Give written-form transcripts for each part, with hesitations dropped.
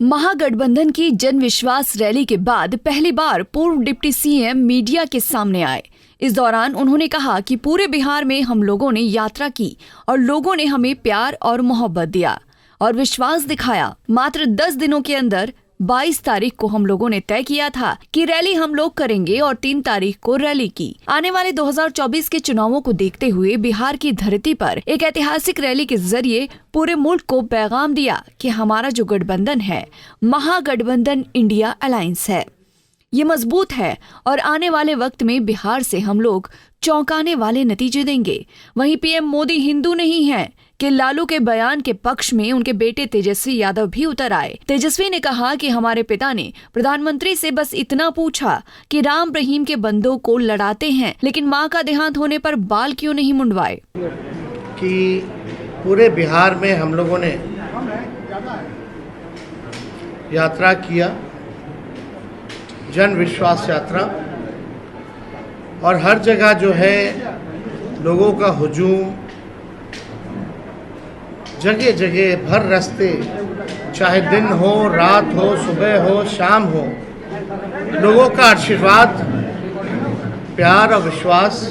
महागठबंधन की जन विश्वास रैली के बाद पहली बार पूर्व डिप्टी सीएम मीडिया के सामने आए। इस दौरान उन्होंने कहा कि पूरे बिहार में हम लोगों ने यात्रा की और लोगों ने हमें प्यार और मोहब्बत दिया और विश्वास दिखाया। मात्र 10 दिनों के अंदर 22 तारीख को हम लोगों ने तय किया था कि रैली हम लोग करेंगे और 3 तारीख को रैली की। आने वाले 2024 के चुनावों को देखते हुए बिहार की धरती पर एक ऐतिहासिक रैली के जरिए पूरे मुल्क को पैगाम दिया कि हमारा जो गठबंधन है, महागठबंधन इंडिया अलायंस है, ये मजबूत है और आने वाले वक्त में बिहार से हम लोग चौंकाने वाले नतीजे देंगे। वहीं पीएम मोदी हिंदू नहीं है कि लालू के बयान के पक्ष में उनके बेटे तेजस्वी यादव भी उतर आए। तेजस्वी ने कहा कि हमारे पिता ने प्रधानमंत्री से बस इतना पूछा कि राम रहीम के बंदों को लड़ाते हैं, लेकिन मां का देहांत होने पर बाल क्यों नहीं मुंडवाए। कि पूरे बिहार में हम लोगों ने यात्रा किया, जन विश्वास यात्रा, और हर जगह जो है लोगों का हुजूम, जगह जगह भर रास्ते, चाहे दिन हो, रात हो, सुबह हो, शाम हो, लोगों का आशीर्वाद, प्यार और विश्वास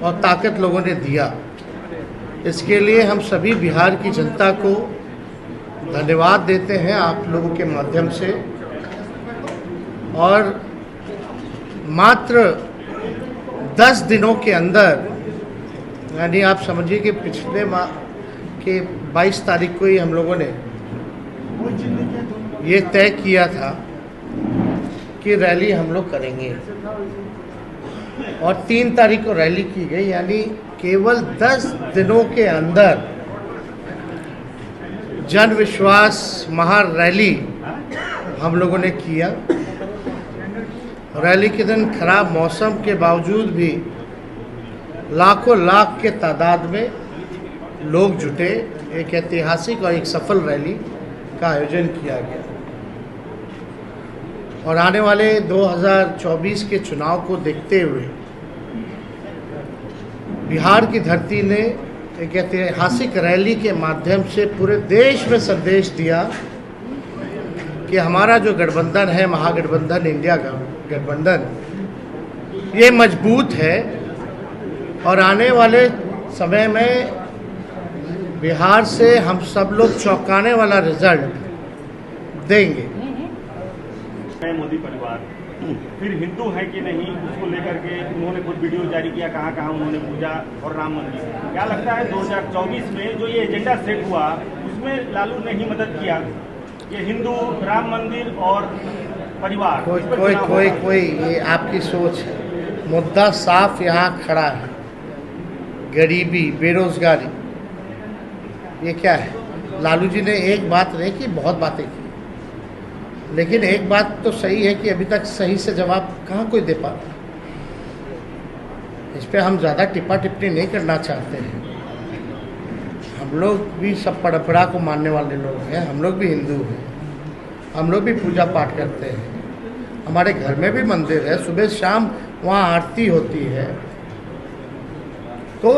और ताकत लोगों ने दिया। इसके लिए हम सभी बिहार की जनता को धन्यवाद देते हैं आप लोगों के माध्यम से। और मात्र 10 दिनों के अंदर, यानी आप समझिए कि पिछले माह के 22 तारीख को ही हम लोगों ने ये तय किया था कि रैली हम लोग करेंगे और 3 तारीख को रैली की गई। यानी केवल 10 दिनों के अंदर जन विश्वास महा रैली हम लोगों ने किया। रैली के दिन खराब मौसम के बावजूद भी लाखों लाख के तादाद में लोग जुटे। एक ऐतिहासिक और एक सफल रैली का आयोजन किया गया और आने वाले 2024 के चुनाव को देखते हुए बिहार की धरती ने एक ऐतिहासिक रैली के माध्यम से पूरे देश में संदेश दिया कि हमारा जो गठबंधन है, महागठबंधन इंडिया गठबंधन, ये मजबूत है और आने वाले समय में बिहार से हम सब लोग चौंकाने वाला रिजल्ट देंगे। मोदी परिवार फिर हिंदू है कि नहीं, उसको लेकर के उन्होंने कुछ वीडियो जारी किया, कहाँ कहाँ उन्होंने पूजा और राम मंदिर। क्या लगता है 2024 में जो ये एजेंडा सेट हुआ उसमें लालू ने ही मदद किया? ये हिंदू, राम मंदिर और परिवार, कोई ये आपकी सोच है। मुद्दा साफ यहाँ खड़ा है, गरीबी, बेरोजगारी। ये क्या है? लालू जी ने एक बात नहीं की, बहुत बातें की, लेकिन एक बात तो सही है कि अभी तक सही से जवाब कहाँ कोई दे पाता। इस पे हम ज़्यादा टिप्पा टिप्पणी नहीं करना चाहते हैं। हम लोग भी सब परंपरा को मानने वाले लोग हैं, हम लोग भी हिंदू हैं, हम लोग भी पूजा पाठ करते हैं, हमारे घर में भी मंदिर है, सुबह शाम वहाँ आरती होती है। तो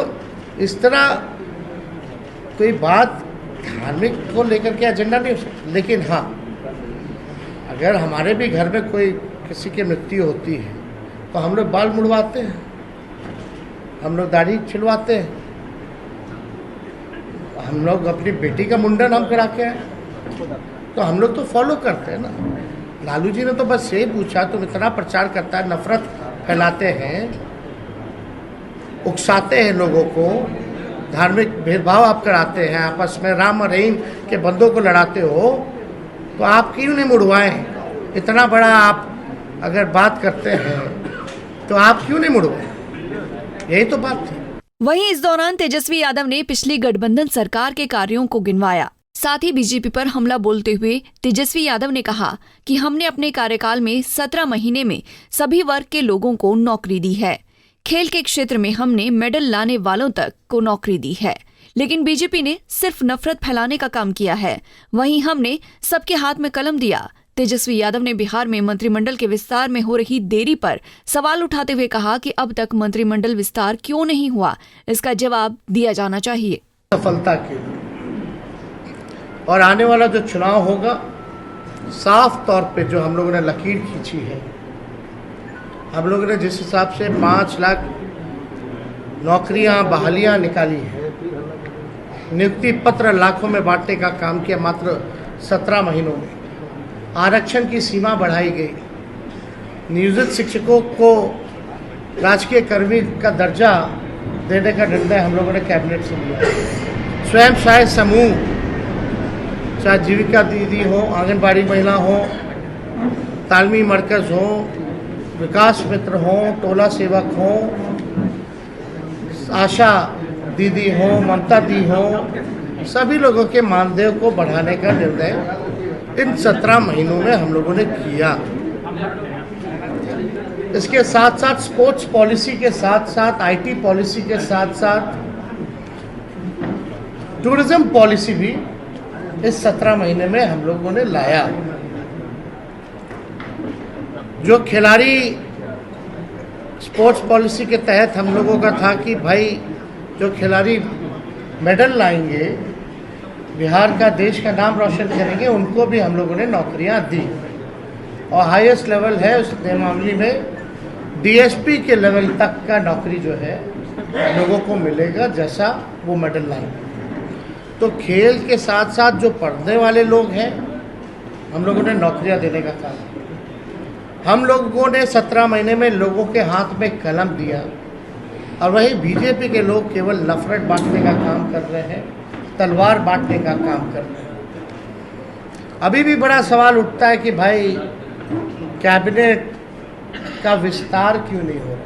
इस तरह कोई बात धार्मिक को लेकर के एजेंडा नहीं हो सकती। लेकिन हाँ, अगर हमारे भी घर में कोई किसी की मृत्यु होती है तो हम लोग बाल मुड़वाते हैं, हम लोग दाढ़ी छिलवाते हैं, हम लोग अपनी बेटी का मुंडन हम करा के आए, तो हम लोग तो फॉलो करते हैं ना। लालू जी ने तो बस यही पूछा, तुम इतना प्रचार करता है, नफरत फैलाते हैं, उकसाते हैं लोगों को, धार्मिक भेदभाव आप कराते हैं, आपस में राम और रहीम के बंदों को लड़ाते हो, तो आप क्यों नहीं मुड़वाएं? इतना बड़ा आप अगर बात करते हैं तो आप क्यों नहीं मुड़वाएं? यही तो बात थी। वहीं इस दौरान तेजस्वी यादव ने पिछली गठबंधन सरकार के कार्यों को गिनवाया। साथ ही बीजेपी पर हमला बोलते हुए तेजस्वी यादव ने कहा कि हमने अपने कार्यकाल में 17 महीने में सभी वर्ग के लोगों को नौकरी दी है। खेल के क्षेत्र में हमने मेडल लाने वालों तक को नौकरी दी है, लेकिन बीजेपी ने सिर्फ नफरत फैलाने का काम किया है। वहीं हमने सबके हाथ में कलम दिया। तेजस्वी यादव ने बिहार में मंत्रिमंडल के विस्तार में हो रही देरी पर सवाल उठाते हुए कहा कि अब तक मंत्रिमंडल विस्तार क्यों नहीं हुआ, इसका जवाब दिया जाना चाहिए। सफलता के लिए और आने वाला जो चुनाव होगा साफ तौर पे जो हम लोगों ने लकीर खींची है, हम लोगों ने जिस हिसाब से 5 लाख नौकरियां बहालियां निकाली हैं, नियुक्ति पत्र लाखों में बांटने का काम किया मात्र 17 महीनों में, आरक्षण की सीमा बढ़ाई गई, नियोजित शिक्षकों को राजकीय कर्मी का दर्जा देने का निर्णय हम लोगों ने कैबिनेट से लिया, स्वयं सहायता समूह चाहे जीविका दीदी हो, आंगनबाड़ी महिला हो, तालमी मरकज़ हो, विकास मित्र हो, टोला सेवक हो, आशा दीदी हो, ममता दी हो, सभी लोगों के मानदेय को बढ़ाने का निर्णय इन 17 महीनों में हम लोगों ने किया। इसके साथ साथ स्पोर्ट्स पॉलिसी के साथ साथ आईटी पॉलिसी के साथ साथ टूरिज्म पॉलिसी भी इस 17 महीने में हम लोगों ने लाया। जो खिलाड़ी स्पोर्ट्स पॉलिसी के तहत हम लोगों का था कि भाई जो खिलाड़ी मेडल लाएंगे, बिहार का, देश का नाम रोशन करेंगे, उनको भी हम लोगों ने नौकरियां दी और हाईएस्ट लेवल है उस मामले में डीएसपी के लेवल तक का नौकरी जो है लोगों को मिलेगा जैसा वो मेडल लाएंगे। तो खेल के साथ साथ जो पढ़ने वाले लोग हैं हम लोगों ने नौकरियां देने का काम किया। हम लोगों ने 17 महीने में लोगों के हाथ में कलम दिया और वहीं बीजेपी के लोग केवल नफरत बांटने का काम कर रहे हैं, तलवार बांटने का काम कर रहे हैं। अभी भी बड़ा सवाल उठता है कि भाई कैबिनेट का विस्तार क्यों नहीं हो रहा,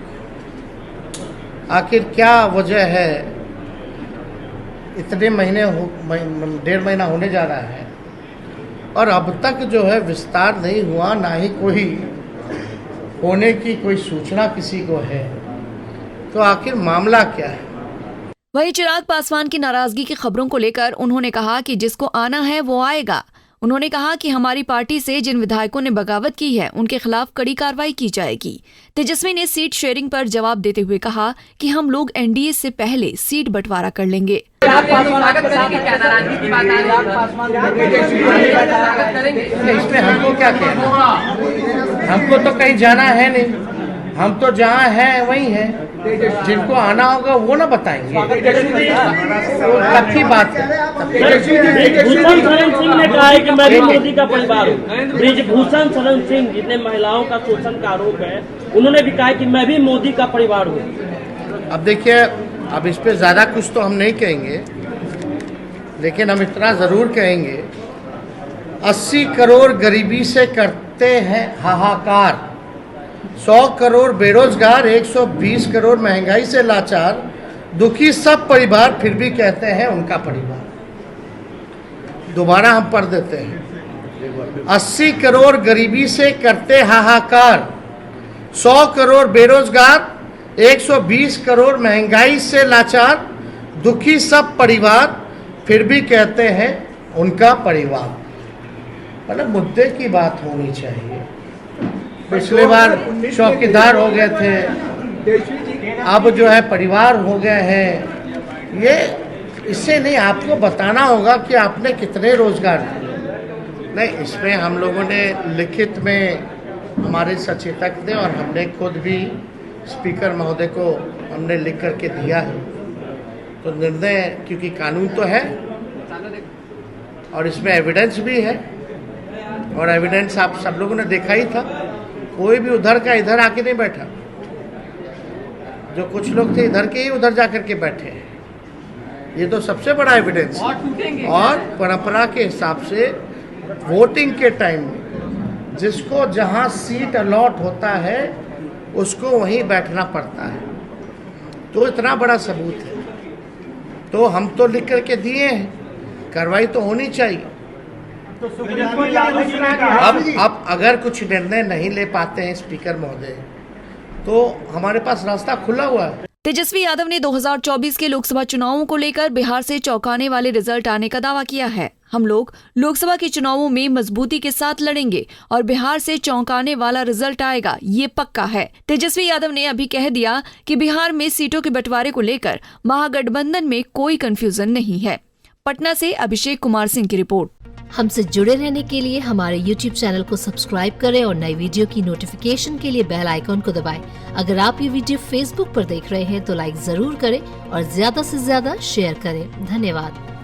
आखिर क्या वजह है? इतने महीने 1.5 महीना होने जा रहा है और अब तक जो है विस्तार नहीं हुआ, ना ही कोई होने की कोई सूचना किसी को है। तो आखिर मामला क्या है? वहीं चिराग पासवान की नाराजगी की खबरों को लेकर उन्होंने कहा कि जिसको आना है वो आएगा। उन्होंने कहा कि हमारी पार्टी से जिन विधायकों ने बगावत की है उनके खिलाफ कड़ी कार्रवाई की जाएगी। तेजस्वी ने सीट शेयरिंग पर जवाब देते हुए कहा कि हम लोग एनडीए से पहले सीट बंटवारा कर लेंगे। इसमें हमको क्या कहना, हमको तो कहीं जाना है नहीं, हम तो जहाँ हैं वहीं हैं, जिनको आना होगा वो ना बताएंगे। तब की बात है। ब्रिजभूषण शरण सिंह ने कहा है कि मैं भी मोदी का परिवार हूँ। ब्रिजभूषण शरण सिंह, जितने महिलाओं का शोषण का आरोप है, उन्होंने भी कहा कि मैं भी मोदी का परिवार हूँ। अब देखिए, अब इस पे ज़्यादा कुछ तो हम नहीं कहेंगे, लेकिन हम इतना ज़रूर कहेंगे 80 करोड़ गरीबी से करते हैं हाहाकार, 100 करोड़ बेरोजगार, 120 करोड़ महंगाई से लाचार, दुखी सब परिवार फिर भी कहते हैं उनका परिवार। दोबारा हम पढ़ देते हैं, 80 करोड़ गरीबी से करते हाहाकार, 100 करोड़ बेरोजगार, 120 करोड़ महंगाई से लाचार, दुखी सब परिवार फिर भी कहते हैं उनका परिवार। मतलब मुद्दे की बात होनी चाहिए। पिछले बार चौकीदार हो गए थे, अब जो है परिवार हो गए हैं। ये इससे नहीं, आपको बताना होगा कि आपने कितने रोजगार दिए। नहीं, इसमें हम लोगों ने लिखित में हमारे सचेतक ने और हमने खुद भी स्पीकर महोदय को हमने लिख करके दिया है। तो निर्णय, क्योंकि कानून तो है और इसमें एविडेंस भी है, और एविडेंस आप सब लोगों ने देखा ही था। कोई भी उधर का इधर आके नहीं बैठा, जो कुछ लोग थे इधर के ही उधर जाकर के बैठे हैं। ये तो सबसे बड़ा एविडेंस है। और परंपरा के हिसाब से वोटिंग के टाइम में जिसको जहां सीट अलॉट होता है उसको वहीं बैठना पड़ता है। तो इतना बड़ा सबूत है, तो हम तो लिख करके दिए हैं, कार्रवाई तो होनी चाहिए। अब अगर कुछ निर्णय नहीं ले पाते हैं स्पीकर महोदय, तो हमारे पास रास्ता खुला हुआ है। तेजस्वी यादव ने 2024 के लोकसभा चुनावों को लेकर बिहार से चौंकाने वाले रिजल्ट आने का दावा किया है। हम लोग लोकसभा के चुनावों में मजबूती के साथ लड़ेंगे और बिहार से चौंकाने वाला रिजल्ट आएगा, ये पक्का है। तेजस्वी यादव ने अभी कह दिया कि बिहार में सीटों के बंटवारे को लेकर महागठबंधन में कोई कंफ्यूजन नहीं है। पटना से अभिषेक कुमार सिंह की रिपोर्ट। हमसे जुड़े रहने के लिए हमारे YouTube चैनल को सब्सक्राइब करें और नई वीडियो की नोटिफिकेशन के लिए बेल आइकॉन को दबाएं। अगर आप ये वीडियो Facebook पर देख रहे हैं तो लाइक जरूर करें और ज्यादा से ज्यादा शेयर करें। धन्यवाद।